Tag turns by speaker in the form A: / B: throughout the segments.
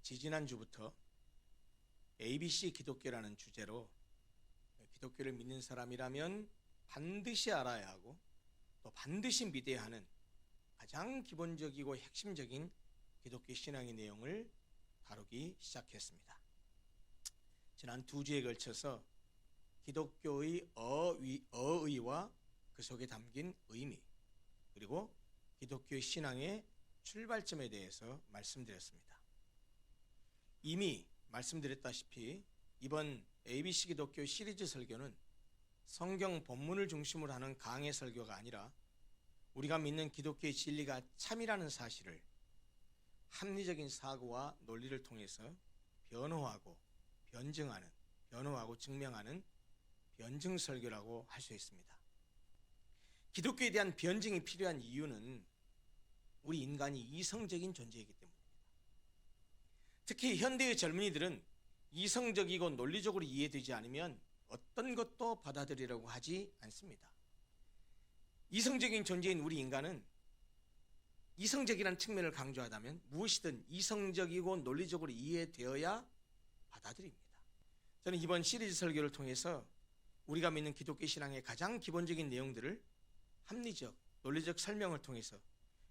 A: 지지난주부터 ABC 기독교라는 주제로 기독교를 믿는 사람이라면 반드시 알아야 하고 또 반드시 믿어야 하는 가장 기본적이고 핵심적인 기독교 신앙의 내용을 다루기 시작했습니다. 지난 두 주에 걸쳐서 기독교의 어의와 그 속에 담긴 의미, 그리고 기독교의 신앙의 출발점에 대해서 말씀드렸습니다. 이미 말씀드렸다시피 이번 ABC 기독교 시리즈 설교는 성경 본문을 중심으로 하는 강해 설교가 아니라 우리가 믿는 기독교의 진리가 참이라는 사실을 합리적인 사고와 논리를 통해서 변호하고 증명하는 변증 설교라고 할 수 있습니다. 기독교에 대한 변증이 필요한 이유는 우리 인간이 이성적인 존재이기 때문입니다. 특히 현대의 젊은이들은 이성적이고 논리적으로 이해되지 않으면 어떤 것도 받아들이려고 하지 않습니다. 이성적인 존재인 우리 인간은 이성적이라는 측면을 강조하다면 무엇이든 이성적이고 논리적으로 이해되어야 받아들입니다. 저는 이번 시리즈 설교를 통해서 우리가 믿는 기독교 신앙의 가장 기본적인 내용들을 합리적, 논리적 설명을 통해서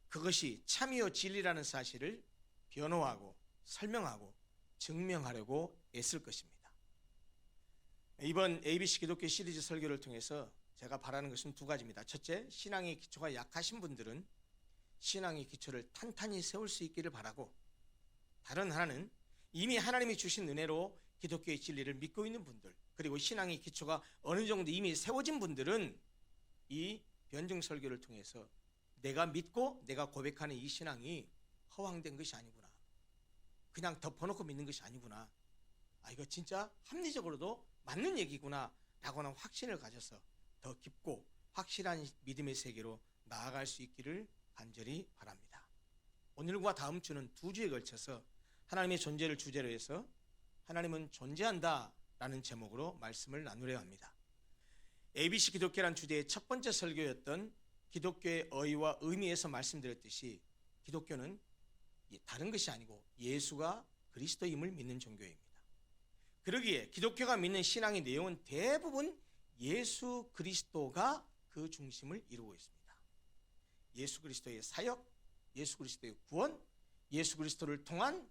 A: 그것이 참이요 진리라는 사실을 변호하고 설명하고 증명하려고 애쓸 것입니다. 이번 ABC 기독교 시리즈 설교를 통해서 제가 바라는 것은 두 가지입니다. 첫째, 신앙의 기초가 약하신 분들은 신앙의 기초를 탄탄히 세울 수 있기를 바라고, 다른 하나는 이미 하나님이 주신 은혜로 기독교의 진리를 믿고 있는 분들, 그리고 신앙의 기초가 어느 정도 이미 세워진 분들은 이 변증 설교를 통해서 내가 믿고 내가 고백하는 이 신앙이 허황된 것이 아니구나, 그냥 덮어놓고 믿는 것이 아니구나, 이거 진짜 합리적으로도 맞는 얘기구나 라고는 확신을 가져서 더 깊고 확실한 믿음의 세계로 나아갈 수 있기를 간절히 바랍니다. 오늘과 다음 주는 두 주에 걸쳐서 하나님의 존재를 주제로 해서 하나님은 존재한다 라는 제목으로 말씀을 나누려 합니다. ABC 기독교란 주제의 첫 번째 설교였던 기독교의 어의와 의미에서 말씀드렸듯이 기독교는 다른 것이 아니고 예수가 그리스도임을 믿는 종교입니다. 그러기에 기독교가 믿는 신앙의 내용은 대부분 예수 그리스도가 그 중심을 이루고 있습니다. 예수 그리스도의 사역, 예수 그리스도의 구원, 예수 그리스도를 통한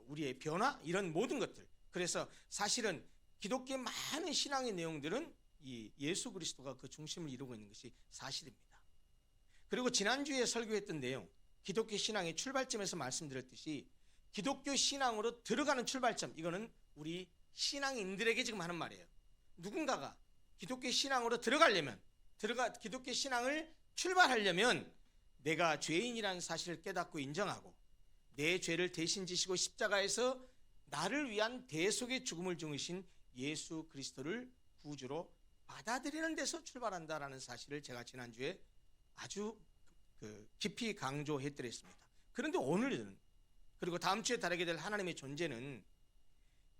A: 우리의 변화, 이런 모든 것들. 그래서 사실은 기독교의 많은 신앙의 내용들은 이 예수 그리스도가 그 중심을 이루고 있는 것이 사실입니다. 그리고 지난주에 설교했던 내용, 기독교 신앙의 출발점에서 말씀드렸듯이 기독교 신앙으로 들어가는 출발점, 이거는 우리 신앙인들에게 지금 하는 말이에요. 누군가가 기독교 신앙으로 들어가려면, 기독교 신앙을 출발하려면 내가 죄인이라는 사실을 깨닫고 인정하고 내 죄를 대신 지시고 십자가에서 나를 위한 대속의 죽음을 중으신 예수 그리스도를 구주로 받아들이는 데서 출발한다라는 사실을 제가 지난주에 아주 깊이 강조해드렸습니다. 그런데 오늘은, 그리고 다음 주에 다루게 될 하나님의 존재는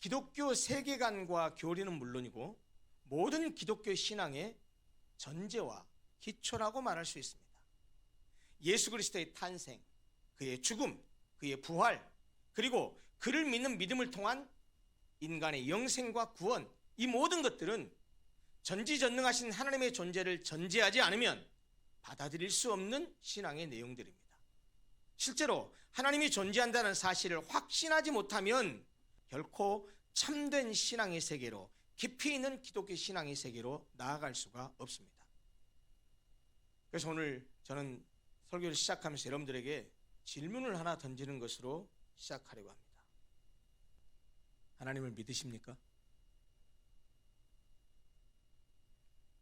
A: 기독교 세계관과 교리는 물론이고 모든 기독교 신앙의 전제와 기초라고 말할 수 있습니다. 예수 그리스도의 탄생, 그의 죽음, 그의 부활, 그리고 그를 믿는 믿음을 통한 인간의 영생과 구원, 이 모든 것들은 전지전능하신 하나님의 존재를 전제하지 않으면 받아들일 수 없는 신앙의 내용들입니다. 실제로 하나님이 존재한다는 사실을 확신하지 못하면 결코 참된 신앙의 세계로, 깊이 있는 기독교 신앙의 세계로 나아갈 수가 없습니다. 그래서 오늘 저는 설교를 시작하면서 여러분들에게 질문을 하나 던지는 것으로 시작하려고 합니다. 하나님을 믿으십니까?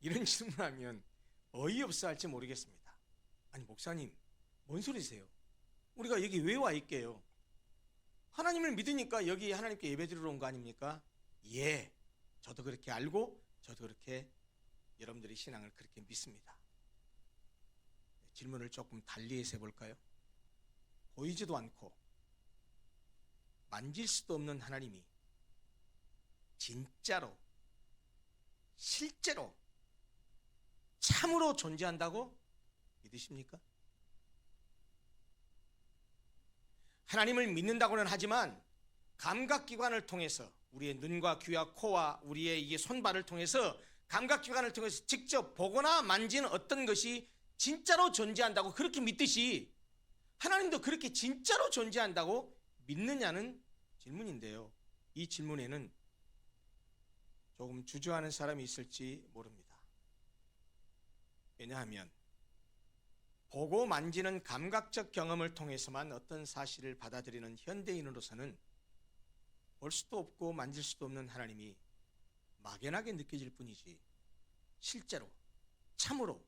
A: 이런 질문하면 어이없어 할지 모르겠습니다. 아니 목사님, 뭔 소리세요? 우리가 여기 왜 와 있게요? 하나님을 믿으니까 여기 하나님께 예배드리러 온 거 아닙니까? 예, 저도 그렇게 알고 저도 그렇게 여러분들의 신앙을 그렇게 믿습니다. 질문을 조금 달리해서 해볼까요? 보이지도 않고 만질 수도 없는 하나님이 진짜로, 실제로, 참으로 존재한다고 믿으십니까? 하나님을 믿는다고는 하지만 감각기관을 통해서 우리의 눈과 귀와 코와 우리의 이 손발을 통해서 감각기관을 통해서 직접 보거나 만지는 어떤 것이 진짜로 존재한다고 그렇게 믿듯이 하나님도 그렇게 진짜로 존재한다고 믿느냐는 질문인데요. 이 질문에는 조금 주저하는 사람이 있을지 모릅니다. 왜냐하면 보고 만지는 감각적 경험을 통해서만 어떤 사실을 받아들이는 현대인으로서는 볼 수도 없고 만질 수도 없는 하나님이 막연하게 느껴질 뿐이지 실제로 참으로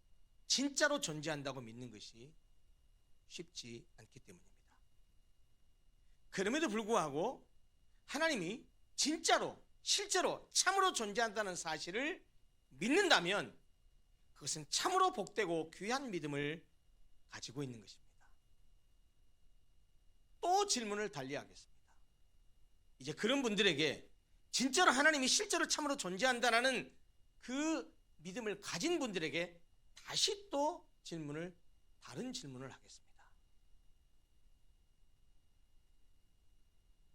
A: 진짜로 존재한다고 믿는 것이 쉽지 않기 때문입니다. 그럼에도 불구하고 하나님이 진짜로 실제로 참으로 존재한다는 사실을 믿는다면 그것은 참으로 복되고 귀한 믿음을 가지고 있는 것입니다. 또 질문을 달리하겠습니다. 이제 그런 분들에게 진짜로 하나님이 실제로 참으로 존재한다는 그 믿음을 가진 분들에게 다시 또 다른 질문을 하겠습니다.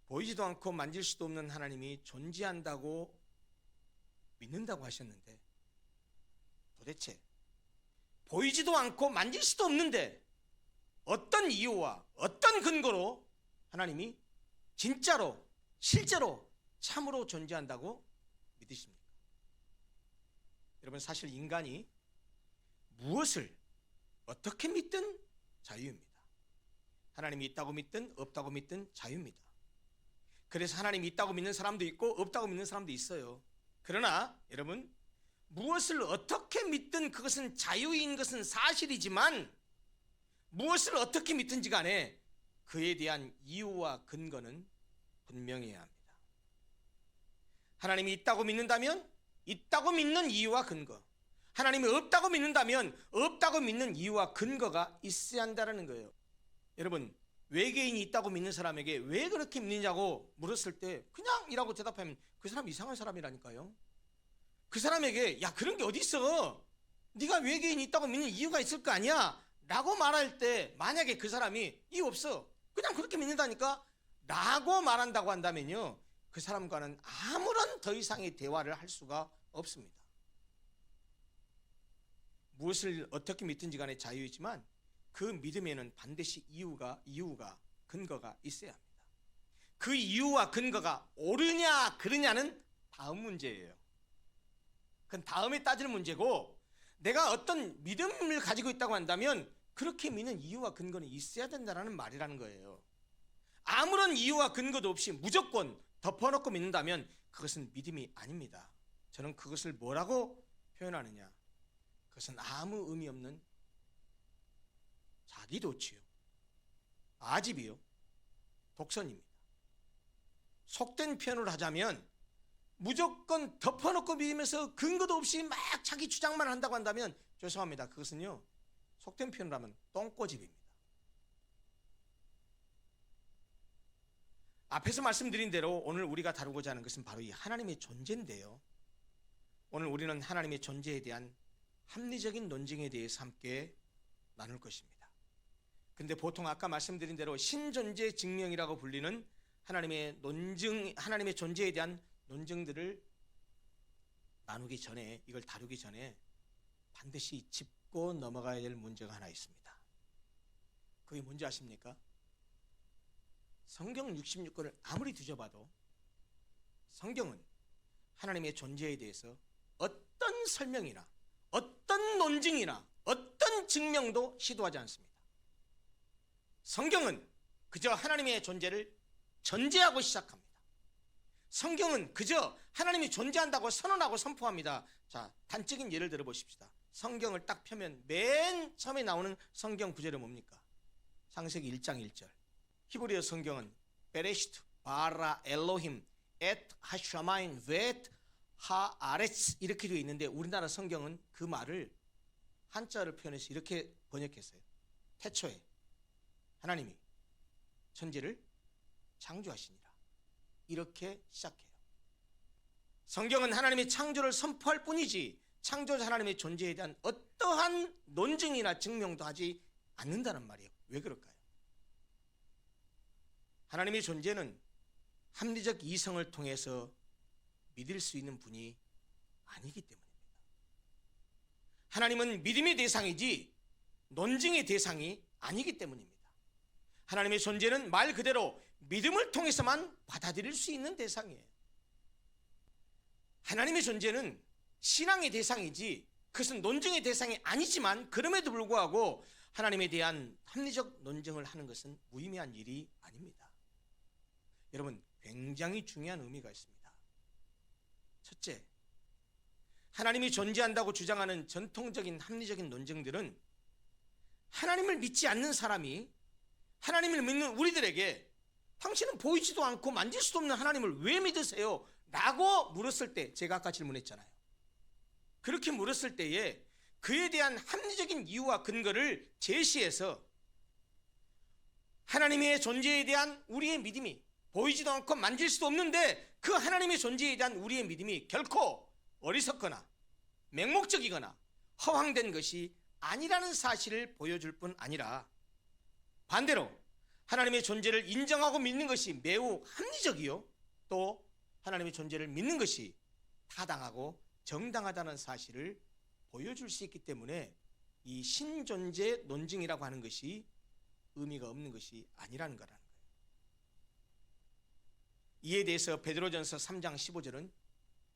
A: 보이지도 않고 만질 수도 없는 하나님이 존재한다고 믿는다고 하셨는데 도대체 보이지도 않고 만질 수도 없는데 어떤 이유와 어떤 근거로 하나님이 진짜로 실제로 참으로 존재한다고 믿으십니까? 여러분, 사실 인간이 무엇을 어떻게 믿든 자유입니다. 하나님이 있다고 믿든 없다고 믿든 자유입니다. 그래서 하나님이 있다고 믿는 사람도 있고 없다고 믿는 사람도 있어요. 그러나 여러분, 무엇을 어떻게 믿든 그것은 자유인 것은 사실이지만 무엇을 어떻게 믿든지 간에 그에 대한 이유와 근거는 분명해야 합니다. 하나님이 있다고 믿는다면 있다고 믿는 이유와 근거, 하나님이 없다고 믿는다면 없다고 믿는 이유와 근거가 있어야 한다는 거예요. 여러분, 외계인이 있다고 믿는 사람에게 왜 그렇게 믿느냐고 물었을 때 그냥이라고 대답하면 그 사람 이상한 사람이라니까요. 그 사람에게 야, 그런 게 어디 있어, 네가 외계인이 있다고 믿는 이유가 있을 거 아니야 라고 말할 때 만약에 그 사람이 이유 없어, 그냥 그렇게 믿는다니까 라고 말한다고 한다면요, 그 사람과는 아무런 더 이상의 대화를 할 수가 없습니다. 무엇을 어떻게 믿든지 간에 자유이지만 그 믿음에는 반드시 이유가 근거가 있어야 합니다. 그 이유와 근거가 옳으냐 그르냐는 다음 문제예요. 그건 다음에 따질 문제고, 내가 어떤 믿음을 가지고 있다고 한다면 그렇게 믿는 이유와 근거는 있어야 된다는 말이라는 거예요. 아무런 이유와 근거도 없이 무조건 덮어놓고 믿는다면 그것은 믿음이 아닙니다. 저는 그것을 뭐라고 표현하느냐, 그것은 아무 의미 없는 자기도취요, 아집이요, 독선입니다. 속된 표현을 하자면 무조건 덮어놓고 믿으면서 근거도 없이 막 자기 주장만 한다고 한다면 죄송합니다, 그것은요 속된 표현을 하면 똥꼬집입니다. 앞에서 말씀드린 대로 오늘 우리가 다루고자 하는 것은 바로 이 하나님의 존재인데요, 오늘 우리는 하나님의 존재에 대한 합리적인 논증에 대해서 함께 나눌 것입니다. 근데 보통 아까 말씀드린 대로 신존재 증명이라고 불리는 하나님의 존재에 대한 논증들을 나누기 전에, 이걸 다루기 전에 반드시 짚고 넘어가야 될 문제가 하나 있습니다. 그게 뭔지 아십니까? 성경 66권을 아무리 뒤져봐도 성경은 하나님의 존재에 대해서 어떤 설명이나 어떤 논증이나 어떤 증명도 시도하지 않습니다. 성경은 그저 하나님의 존재를 전제하고 시작합니다. 성경은 그저 하나님이 존재한다고 선언하고 선포합니다. 자, 단적인 예를 들어 보십시다. 성경을 딱 펴면 맨 처음에 나오는 성경 구절이 뭡니까? 창세기 1장 1절. 히브리어 성경은 베레시트 바라 엘로힘 엣 하샤마인 벳 하아레츠 이렇게 되어 있는데 우리나라 성경은 그 말을 한자를 표현해서 이렇게 번역했어요. 태초에 하나님이 천지를 창조하시니라, 이렇게 시작해요. 성경은 하나님의 창조를 선포할 뿐이지 창조자 하나님의 존재에 대한 어떠한 논증이나 증명도 하지 않는다는 말이에요. 왜 그럴까요? 하나님의 존재는 합리적 이성을 통해서 믿을 수 있는 분이 아니기 때문입니다. 하나님은 믿음의 대상이지 논증의 대상이 아니기 때문입니다. 하나님의 존재는 말 그대로 믿음을 통해서만 받아들일 수 있는 대상이에요. 하나님의 존재는 신앙의 대상이지 그것은 논증의 대상이 아니지만 그럼에도 불구하고 하나님에 대한 합리적 논증을 하는 것은 무의미한 일이 아닙니다. 여러분, 굉장히 중요한 의미가 있습니다. 첫째, 하나님이 존재한다고 주장하는 전통적인 합리적인 논증들은 하나님을 믿지 않는 사람이 하나님을 믿는 우리들에게 당신은 보이지도 않고 만질 수도 없는 하나님을 왜 믿으세요? 라고 물었을 때, 제가 아까 질문했잖아요. 그렇게 물었을 때에 그에 대한 합리적인 이유와 근거를 제시해서 하나님의 존재에 대한 우리의 믿음이 보이지도 않고 만질 수도 없는데 그 하나님의 존재에 대한 우리의 믿음이 결코 어리석거나 맹목적이거나 허황된 것이 아니라는 사실을 보여줄 뿐 아니라 반대로 하나님의 존재를 인정하고 믿는 것이 매우 합리적이요, 또 하나님의 존재를 믿는 것이 타당하고 정당하다는 사실을 보여줄 수 있기 때문에 이 신존재 논증이라고 하는 것이 의미가 없는 것이 아니라는 거라는 거예요. 이에 대해서 베드로전서 3장 15절은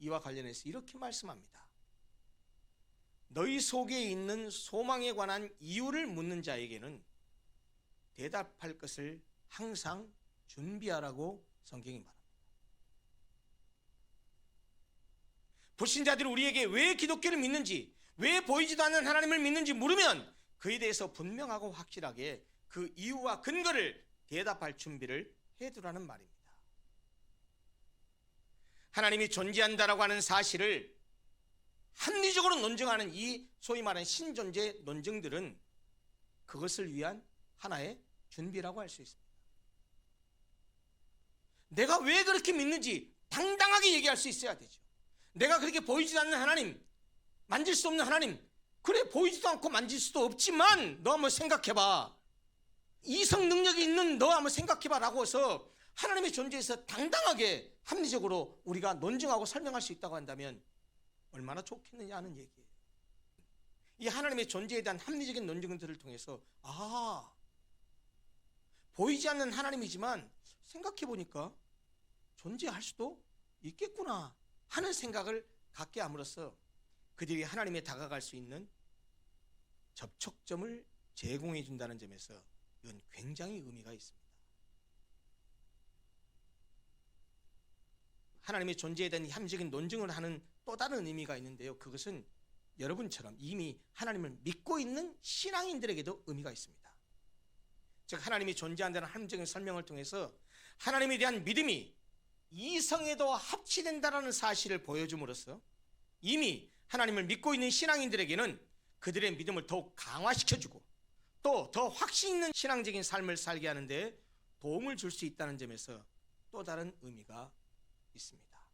A: 이와 관련해서 이렇게 말씀합니다. 너희 속에 있는 소망에 관한 이유를 묻는 자에게는 대답할 것을 항상 준비하라고 성경이 말합니다. 불신자들이 우리에게 왜 기독교를 믿는지, 왜 보이지도 않는 하나님을 믿는지 물으면 그에 대해서 분명하고 확실하게 그 이유와 근거를 대답할 준비를 해두라는 말입니다. 하나님이 존재한다라고 하는 사실을 합리적으로 논증하는 이 소위 말하는 신존재 논증들은 그것을 위한 하나의 준비라고 할 수 있습니다. 내가 왜 그렇게 믿는지 당당하게 얘기할 수 있어야 되죠. 내가 그렇게 보이지도 않는 하나님, 만질 수 없는 하나님, 그래 보이지도 않고 만질 수도 없지만 너 한번 생각해봐, 이성 능력이 있는 너 한번 생각해봐 라고 해서 하나님의 존재에서 당당하게 합리적으로 우리가 논증하고 설명할 수 있다고 한다면 얼마나 좋겠느냐 하는 얘기예요. 이 하나님의 존재에 대한 합리적인 논증들을 통해서 보이지 않는 하나님이지만 생각해보니까 존재할 수도 있겠구나 하는 생각을 갖게 함으로써 그들이 하나님에 다가갈 수 있는 접촉점을 제공해 준다는 점에서 이건 굉장히 의미가 있습니다. 하나님의 존재에 대한 합리적인 논증을 하는 또 다른 의미가 있는데요, 그것은 여러분처럼 이미 하나님을 믿고 있는 신앙인들에게도 의미가 있습니다. 즉 하나님이 존재한다는 합리적인 설명을 통해서 하나님에 대한 믿음이 이성에도 합치된다는 사실을 보여줌으로써 이미 하나님을 믿고 있는 신앙인들에게는 그들의 믿음을 더욱 강화시켜주고 또 더 확신 있는 신앙적인 삶을 살게 하는데 도움을 줄 수 있다는 점에서 또 다른 의미가 있습니다.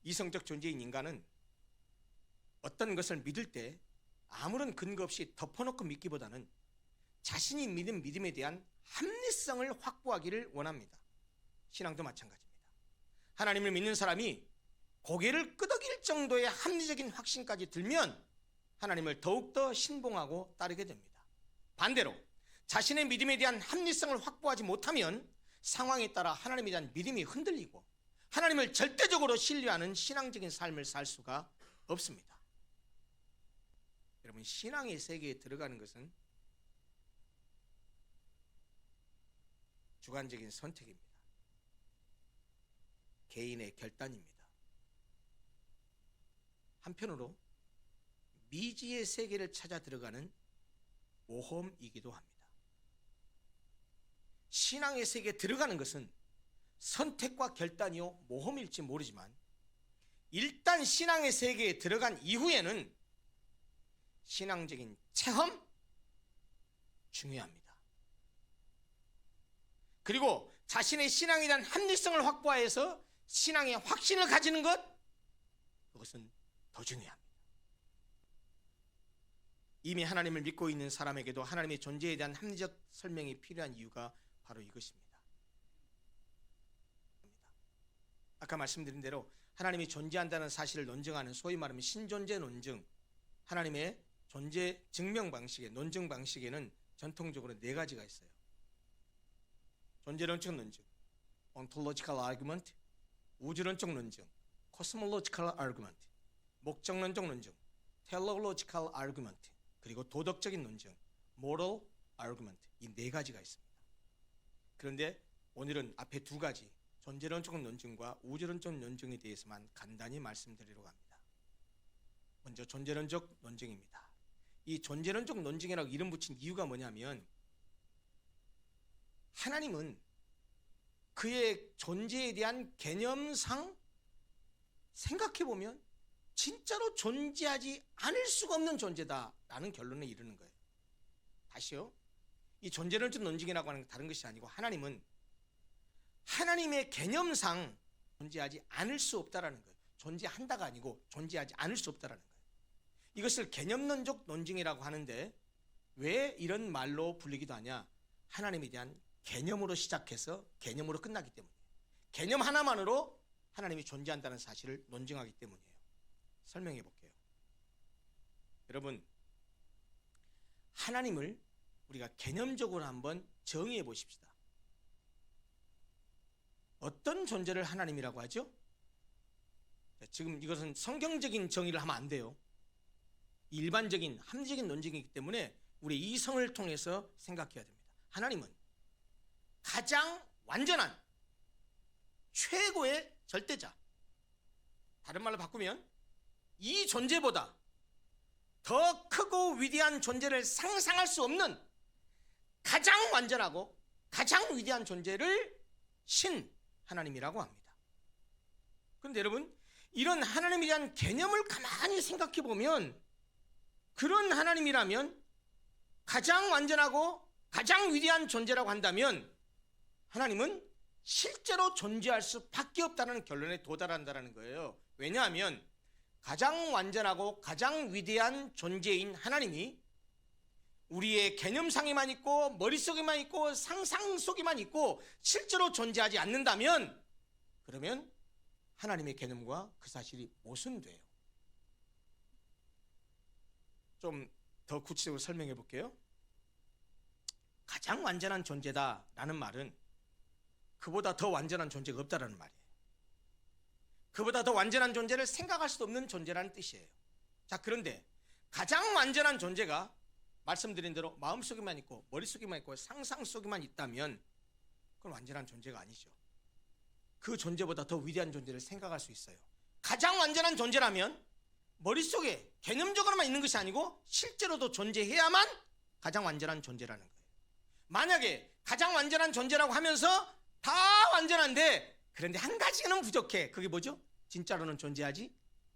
A: 이성적 존재인 인간은 어떤 것을 믿을 때 아무런 근거 없이 덮어놓고 믿기보다는 자신이 믿은 믿음에 대한 합리성을 확보하기를 원합니다. 신앙도 마찬가지입니다. 하나님을 믿는 사람이 고개를 끄덕일 정도의 합리적인 확신까지 들면 하나님을 더욱더 신봉하고 따르게 됩니다. 반대로 자신의 믿음에 대한 합리성을 확보하지 못하면 상황에 따라 하나님에 대한 믿음이 흔들리고 하나님을 절대적으로 신뢰하는 신앙적인 삶을 살 수가 없습니다. 여러분, 신앙의 세계에 들어가는 것은 주관적인 선택입니다. 개인의 결단입니다. 한편으로 미지의 세계를 찾아 들어가는 모험이기도 합니다. 신앙의 세계에 들어가는 것은 선택과 결단이요 모험일지 모르지만 일단 신앙의 세계에 들어간 이후에는 신앙적인 체험 중요합니다. 그리고 자신의 신앙에 대한 합리성을 확보해서 신앙의 확신을 가지는 것, 그것은 더 중요합니다. 이미 하나님을 믿고 있는 사람에게도 하나님의 존재에 대한 합리적 설명이 필요한 이유가 바로 이것입니다. 아까 말씀드린 대로 하나님이 존재한다는 사실을 논증하는 소위 말하면 신존재 논증, 하나님의 존재 증명 방식의 논증 방식에는 전통적으로 네 가지가 있어요. 존재론적 논증, ontological argument, 우주론적 논증, cosmological argument, 목적론적 논증, teleological argument, 그리고 도덕적인 논증, moral argument, 이 네 가지가 있습니다. 그런데 오늘은 앞에 두 가지, 존재론적 논증과 우주론적 논증에 대해서만 간단히 말씀드리려고 합니다. 먼저 존재론적 논증입니다. 이 존재론적 논증이라고 이름 붙인 이유가 뭐냐면, 하나님은 그의 존재에 대한 개념상 생각해보면 진짜로 존재하지 않을 수가 없는 존재다라는 결론에 이르는 거예요. 다시요, 이 존재론적 논증이라고 하는 건 다른 것이 아니고, 하나님은 하나님의 개념상 존재하지 않을 수 없다라는 거예요. 존재한다가 아니고 존재하지 않을 수 없다라는 거예요. 이것을 개념론적 논증이라고 하는데, 왜 이런 말로 불리기도 하냐? 하나님에 대한 개념으로 시작해서 개념으로 끝나기 때문이에요. 개념 하나만으로 하나님이 존재한다는 사실을 논증하기 때문이에요. 설명해 볼게요. 여러분, 하나님을 우리가 개념적으로 한번 정의해 보십시다. 어떤 존재를 하나님이라고 하죠? 지금 이것은 성경적인 정의를 하면 안 돼요. 일반적인 합리적인 논증이기 때문에 우리 이성을 통해서 생각해야 됩니다. 하나님은 가장 완전한 최고의 절대자, 다른 말로 바꾸면 이 존재보다 더 크고 위대한 존재를 상상할 수 없는 가장 완전하고 가장 위대한 존재를 신 하나님이라고 합니다. 그런데 여러분, 이런 하나님에 대한 개념을 가만히 생각해 보면, 그런 하나님이라면 가장 완전하고 가장 위대한 존재라고 한다면 하나님은 실제로 존재할 수밖에 없다는 결론에 도달한다는 거예요. 왜냐하면 가장 완전하고 가장 위대한 존재인 하나님이 우리의 개념상에만 있고 머릿속에만 있고 상상 속에만 있고 실제로 존재하지 않는다면, 그러면 하나님의 개념과 그 사실이 모순돼요. 좀 더 구체적으로 설명해 볼게요. 가장 완전한 존재다라는 말은 그보다 더 완전한 존재가 없다라는 말이에요. 그보다 더 완전한 존재를 생각할 수 없는 존재라는 뜻이에요. 자, 그런데 가장 완전한 존재가 말씀드린 대로 마음속에만 있고 머릿속에만 있고 상상 속에만 있다면 그건 완전한 존재가 아니죠. 그 존재보다 더 위대한 존재를 생각할 수 있어요. 가장 완전한 존재라면 머릿속에 개념적으로만 있는 것이 아니고 실제로도 존재해야만 가장 완전한 존재라는 거예요. 만약에 가장 완전한 존재라고 하면서 다 완전한데 그런데 한 가지는 부족해. 그게 뭐죠? 진짜로는 존재하지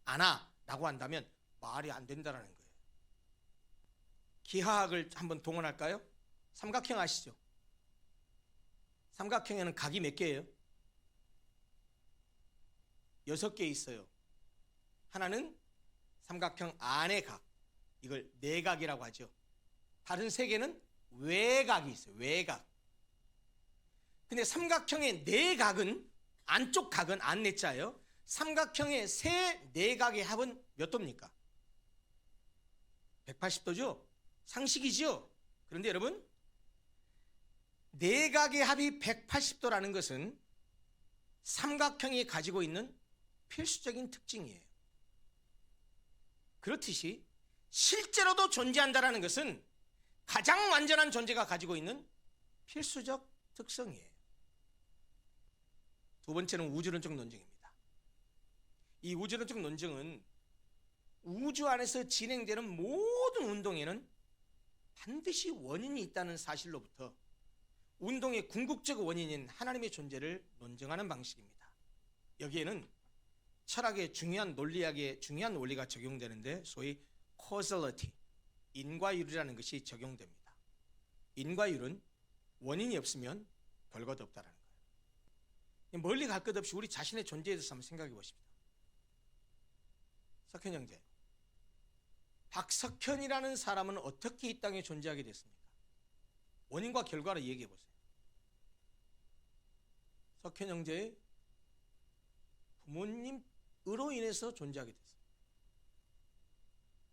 A: 않아 라고 한다면 말이 안 된다는 거예요. 기하학을 한번 동원할까요? 삼각형 아시죠? 삼각형에는 각이 몇 개예요? 6개 있어요. 하나는 삼각형 안의 각, 이걸 내각이라고 하죠. 다른 3개는 외각이 있어요. 외각. 근데 삼각형의 내각은, 안쪽 각은 안내자예요. 삼각형의 세 내각의 합은 몇 도입니까? 180도죠? 상식이죠? 그런데 여러분, 내각의 합이 180도라는 것은 삼각형이 가지고 있는 필수적인 특징이에요. 그렇듯이 실제로도 존재한다는 것은 가장 완전한 존재가 가지고 있는 필수적 특성이에요. 두 번째는 우주론적 논증입니다. 이 우주론적 논증은 우주 안에서 진행되는 모든 운동에는 반드시 원인이 있다는 사실로부터 운동의 궁극적 원인인 하나님의 존재를 논증하는 방식입니다. 여기에는 철학의 중요한 논리학의 중요한 원리가 적용되는데 소위 causality, 인과율이라는 것이 적용됩니다. 인과율은 원인이 없으면 결과도 없다는 거예요. 멀리 갈 것 없이 우리 자신의 존재에 대해서 한번 생각해 보십시다. 석현 형제, 박석현이라는 사람은 어떻게 이 땅에 존재하게 됐습니까? 원인과 결과를 얘기해 보세요. 석현 형제의 부모님으로 인해서 존재하게 됐어요.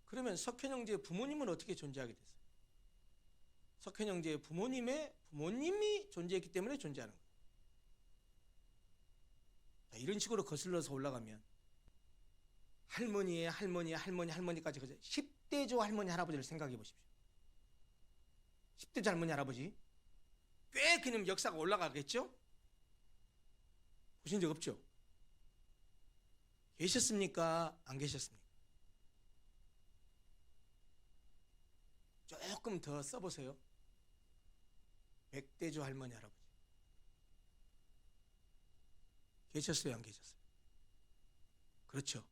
A: 그러면 석현 형제의 부모님은 어떻게 존재하게 됐어요? 석현 형제의 부모님이 존재했기 때문에 존재하는 거예요. 자, 이런 식으로 거슬러서 올라가면 할머니까지 10대조 할머니 할아버지를 생각해 보십시오. 10대조 할머니 할아버지 꽤 그냥 역사가 올라가겠죠? 보신 적 없죠? 계셨습니까? 안 계셨습니까? 조금 더 써보세요. 100대조 할머니 할아버지 계셨어요? 안 계셨어요? 그렇죠.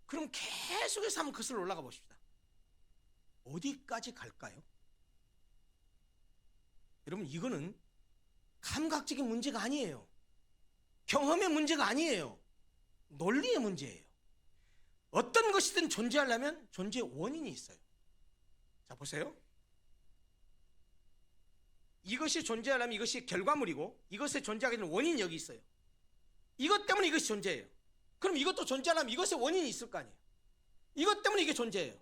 A: 그럼 계속해서 한번 거슬러 올라가 봅시다. 어디까지 갈까요? 여러분, 이거는 감각적인 문제가 아니에요. 경험의 문제가 아니에요. 논리의 문제예요. 어떤 것이든 존재하려면 존재의 원인이 있어요. 자, 보세요. 이것이 존재하려면 이것이 결과물이고 이것에 존재하게 되는 원인이 여기 있어요. 이것 때문에 이것이 존재해요. 그럼 이것도 존재하려면 이것의 원인이 있을 거 아니에요. 이것 때문에 이게 존재해요.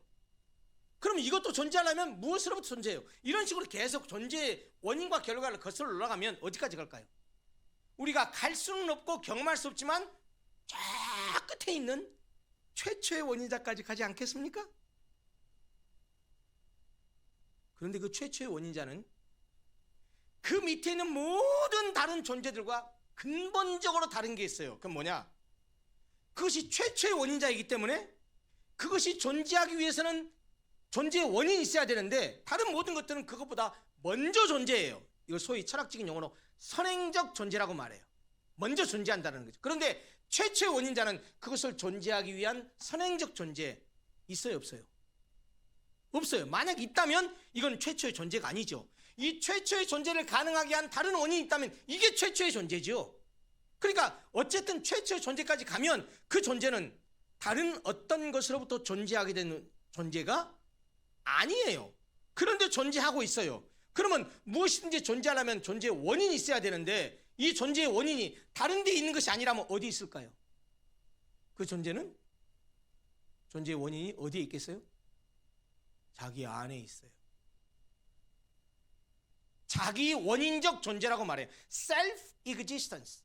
A: 그럼 이것도 존재하려면 무엇으로부터 존재해요. 이런 식으로 계속 존재의 원인과 결과를 거슬러 올라가면 어디까지 갈까요? 우리가 갈 수는 없고 경험할 수 없지만 저 끝에 있는 최초의 원인자까지 가지 않겠습니까? 그런데 그 최초의 원인자는 그 밑에 있는 모든 다른 존재들과 근본적으로 다른 게 있어요. 그건 뭐냐? 그것이 최초의 원인자이기 때문에 그것이 존재하기 위해서는 존재의 원인이 있어야 되는데 다른 모든 것들은 그것보다 먼저 존재해요. 이걸 소위 철학적인 용어로 선행적 존재라고 말해요. 먼저 존재한다는 거죠. 그런데 최초의 원인자는 그것을 존재하기 위한 선행적 존재 있어요, 없어요? 없어요. 만약 있다면 이건 최초의 존재가 아니죠. 이 최초의 존재를 가능하게 한 다른 원인이 있다면 이게 최초의 존재죠. 그러니까 어쨌든 최초의 존재까지 가면 그 존재는 다른 어떤 것으로부터 존재하게 되는 존재가 아니에요. 그런데 존재하고 있어요. 그러면 무엇이든지 존재하려면 존재의 원인이 있어야 되는데 이 존재의 원인이 다른 데 있는 것이 아니라면 어디 있을까요? 그 존재는 존재의 원인이 어디에 있겠어요? 자기 안에 있어요. 자기 원인적 존재라고 말해요. self-existence.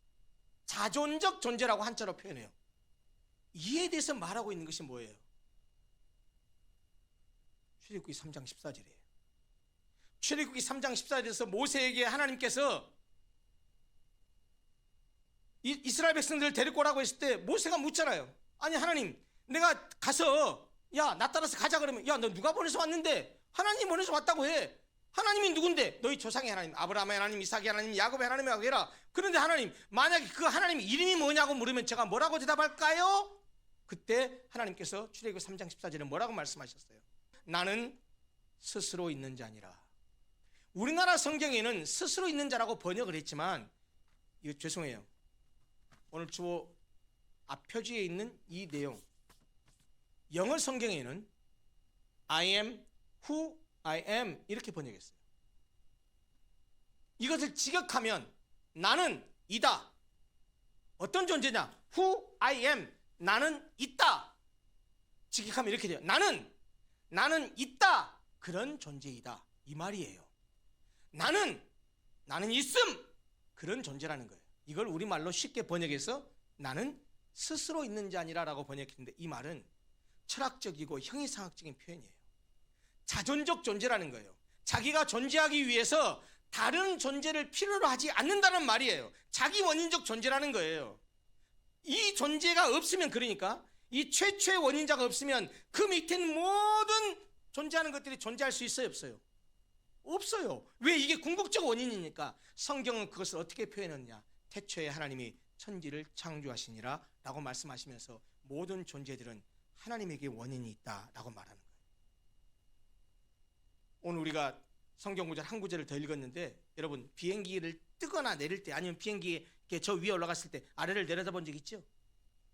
A: 자존적 존재라고 한자로 표현해요. 이에 대해서 말하고 있는 것이 뭐예요? 출애굽기 3장 14절이에요. 출애굽기 3장 14절에서 모세에게 하나님께서 이스라엘 백성들을 데리고 오라고 했을 때 모세가 묻잖아요. 아니 하나님, 내가 가서 야 나 따라서 가자 그러면 야 너 누가 보내서 왔는데? 하나님 보내서 왔다고 해. 하나님이 누군데? 너희 조상의 하나님, 아브라함의 하나님, 이삭의 하나님, 야곱의 하나님이라고 해라. 그런데 하나님, 만약에 그 하나님 이름이 뭐냐고 물으면 제가 뭐라고 대답할까요? 그때 하나님께서 출애굽기 3장 14절에 뭐라고 말씀하셨어요? 나는 스스로 있는 자니라. 우리나라 성경에는 스스로 있는 자라고 번역을 했지만 이거 죄송해요. 오늘 주어 앞표지에 있는 이 내용, 영어 성경에는 I am who I am 이렇게 번역했어요. 이것을 직역하면 나는 이다. 어떤 존재냐? Who I am. 나는 있다. 직역하면 이렇게 돼요. 나는 있다. 그런 존재이다. 이 말이에요. 나는 있음. 그런 존재라는 거예요. 이걸 우리말로 쉽게 번역해서 나는 스스로 있는 자니라 라고 번역했는데 이 말은 철학적이고 형이상학적인 표현이에요. 자존적 존재라는 거예요. 자기가 존재하기 위해서 다른 존재를 필요로 하지 않는다는 말이에요. 자기 원인적 존재라는 거예요. 이 존재가 없으면, 그러니까 이 최초의 원인자가 없으면 그 밑에 있는 모든 존재하는 것들이 존재할 수 있어요, 없어요? 없어요. 왜? 이게 궁극적 원인이니까. 성경은 그것을 어떻게 표현했냐? 태초에 하나님이 천지를 창조하시니라 라고 말씀하시면서 모든 존재들은 하나님에게 원인이 있다 라고 말하는 거예요. 오늘 우리가 성경 구절 한 구절을 더 읽었는데 여러분, 비행기를 뜨거나 내릴 때 아니면 비행기에 저 위에 올라갔을 때 아래를 내려다본 적 있죠?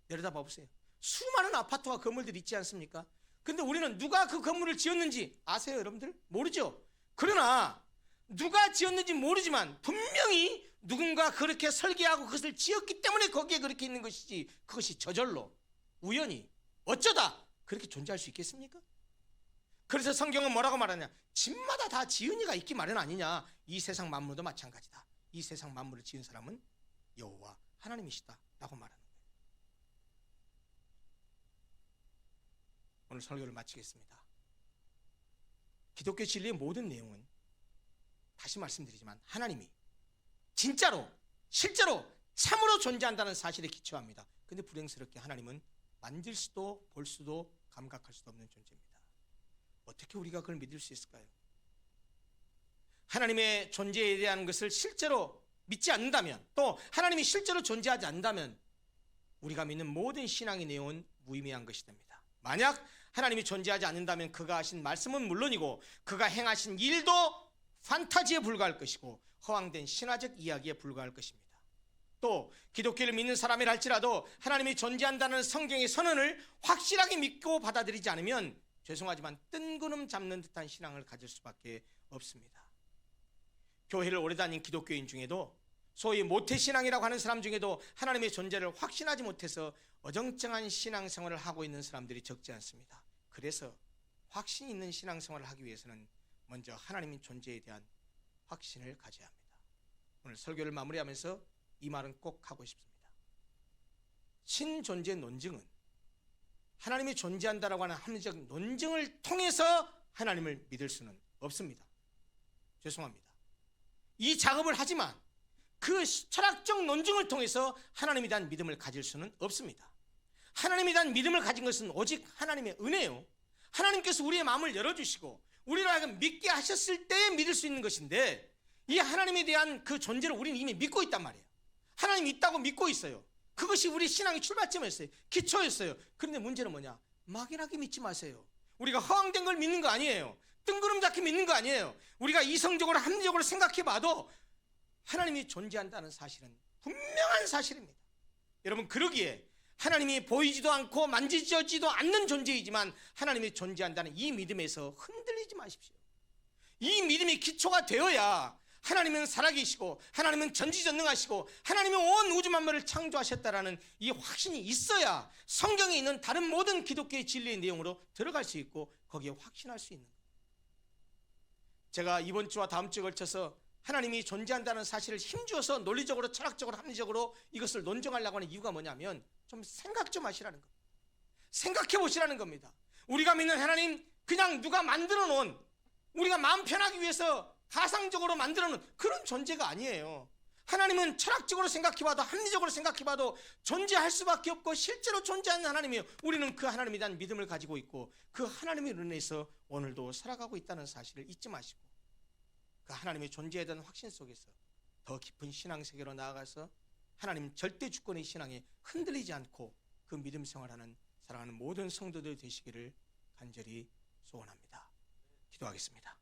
A: 내려다봐 보세요. 수많은 아파트와 건물들이 있지 않습니까? 근데 우리는 누가 그 건물을 지었는지 아세요, 여러분들? 모르죠. 그러나 누가 지었는지 모르지만 분명히 누군가 그렇게 설계하고 그것을 지었기 때문에 거기에 그렇게 있는 것이지, 그것이 저절로 우연히 어쩌다 그렇게 존재할 수 있겠습니까? 그래서 성경은 뭐라고 말하냐? 집마다 다 지은 이가 있기 마련 아니냐. 이 세상 만물도 마찬가지다. 이 세상 만물을 지은 사람은 여호와 하나님이시다 라고 말하는 거예요. 오늘 설교를 마치겠습니다. 기독교 진리의 모든 내용은 다시 말씀드리지만 하나님이 진짜로 실제로 참으로 존재한다는 사실에 기초합니다. 근데 불행스럽게 하나님은 만질 수도 볼 수도 감각할 수도 없는 존재입니다. 어떻게 우리가 그걸 믿을 수 있을까요? 하나님의 존재에 대한 것을 실제로 믿지 않는다면, 또 하나님이 실제로 존재하지 않는다면 우리가 믿는 모든 신앙의 내용은 무의미한 것이 됩니다. 만약 하나님이 존재하지 않는다면 그가 하신 말씀은 물론이고 그가 행하신 일도 판타지에 불과할 것이고 허황된 신화적 이야기에 불과할 것입니다. 또 기독교를 믿는 사람이라 할지라도 하나님이 존재한다는 성경의 선언을 확실하게 믿고 받아들이지 않으면 죄송하지만 뜬구름 잡는 듯한 신앙을 가질 수밖에 없습니다. 교회를 오래 다닌 기독교인 중에도 소위 모태신앙이라고 하는 사람 중에도 하나님의 존재를 확신하지 못해서 어정쩡한 신앙생활을 하고 있는 사람들이 적지 않습니다. 그래서 확신 있는 신앙생활을 하기 위해서는 먼저 하나님의 존재에 대한 확신을 가져야 합니다. 오늘 설교를 마무리하면서 이 말은 꼭 하고 싶습니다. 신존재 논증은 하나님이 존재한다라고 하는 합리적 논증을 통해서 하나님을 믿을 수는 없습니다. 죄송합니다. 이 작업을 하지만 그 철학적 논증을 통해서 하나님에 대한 믿음을 가질 수는 없습니다. 하나님에 대한 믿음을 가진 것은 오직 하나님의 은혜요, 하나님께서 우리의 마음을 열어주시고 우리를 하여금 믿게 하셨을 때 믿을 수 있는 것인데, 이 하나님에 대한 그 존재를 우리는 이미 믿고 있단 말이에요. 하나님이 있다고 믿고 있어요. 그것이 우리 신앙의 출발점이었어요. 기초였어요. 그런데 문제는 뭐냐? 막연하게 믿지 마세요. 우리가 허황된 걸 믿는 거 아니에요. 뜬구름 잡기 믿는 거 아니에요. 우리가 이성적으로 합리적으로 생각해 봐도 하나님이 존재한다는 사실은 분명한 사실입니다. 여러분, 그러기에 하나님이 보이지도 않고 만지지도 않는 존재이지만 하나님이 존재한다는 이 믿음에서 흔들리지 마십시오. 이 믿음이 기초가 되어야 하나님은 살아계시고 하나님은 전지전능하시고 하나님은 온 우주 만물을 창조하셨다라는 이 확신이 있어야 성경에 있는 다른 모든 기독교의 진리의 내용으로 들어갈 수 있고 거기에 확신할 수 있는 거예요. 제가 이번 주와 다음 주에 걸쳐서 하나님이 존재한다는 사실을 힘주어서 논리적으로 철학적으로 합리적으로 이것을 논증하려고 하는 이유가 뭐냐면 좀 생각 좀 하시라는 겁니다. 생각해 보시라는 겁니다. 우리가 믿는 하나님, 그냥 누가 만들어 놓은, 우리가 마음 편하기 위해서 가상적으로 만들어 놓은 그런 존재가 아니에요. 하나님은 철학적으로 생각해봐도 합리적으로 생각해봐도 존재할 수밖에 없고 실제로 존재하는 하나님이에요. 우리는 그 하나님에 대한 믿음을 가지고 있고 그 하나님의 은혜에서 오늘도 살아가고 있다는 사실을 잊지 마시고 그 하나님의 존재에 대한 확신 속에서 더 깊은 신앙세계로 나아가서 하나님 절대 주권의 신앙에 흔들리지 않고 그 믿음 생활하는 사랑하는 모든 성도들 되시기를 간절히 소원합니다. 기도하겠습니다.